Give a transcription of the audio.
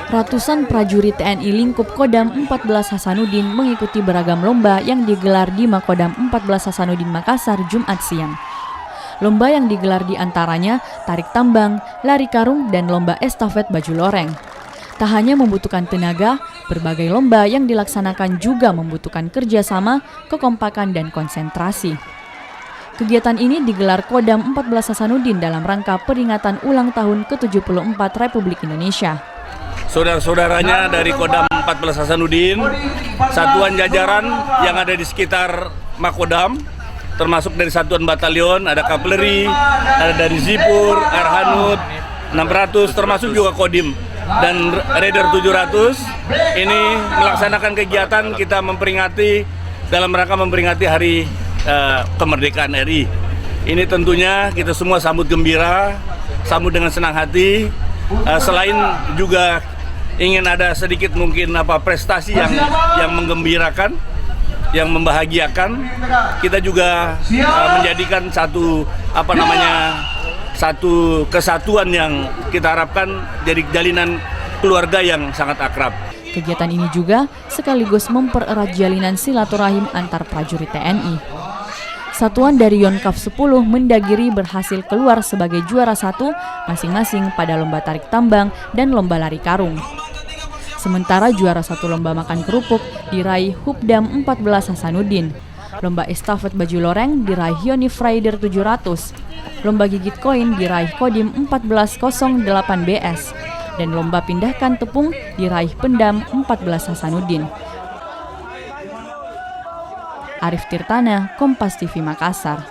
Ratusan prajurit TNI lingkup Kodam 14 Hasanuddin mengikuti beragam lomba yang digelar di Makodam 14 Hasanuddin Makassar Jumat siang. Lomba yang digelar di antaranya tarik tambang, lari karung, dan lomba estafet baju loreng. Tak hanya membutuhkan tenaga, berbagai lomba yang dilaksanakan juga membutuhkan kerjasama, kekompakan, dan konsentrasi. Kegiatan ini digelar Kodam 14 Hasanuddin dalam rangka peringatan ulang tahun ke-74 Republik Indonesia. Saudara-saudaranya dari Kodam 14 Hasanuddin, satuan jajaran yang ada di sekitar Makodam, termasuk dari satuan batalion, ada kaveleri, ada dari Zipur, Arhanud, 600, termasuk juga Kodim dan Raider 700. Ini melaksanakan kegiatan kita memperingati dalam rangka memperingati hari kemerdekaan RI. Ini tentunya kita semua sambut gembira, sambut dengan senang hati. Selain juga ingin ada sedikit mungkin prestasi yang menggembirakan, yang membahagiakan, kita juga menjadikan satu kesatuan yang kita harapkan jadi jalinan keluarga yang sangat akrab. Kegiatan ini juga sekaligus mempererat jalinan silaturahim antar prajurit TNI. Satuan dari Yonkaf 10 Mendagiri berhasil keluar sebagai juara 1 masing-masing pada lomba tarik tambang dan lomba lari karung. Sementara juara 1 lomba makan kerupuk diraih Hubdam 14 Hasanuddin. Lomba estafet baju loreng diraih Yonif Raider 700. Lomba gigit koin diraih Kodim 1408 BS. Dan lomba pindahkan tepung diraih Pendam 14 Hasanuddin. Arif Tirtana, Kompas TV Makassar.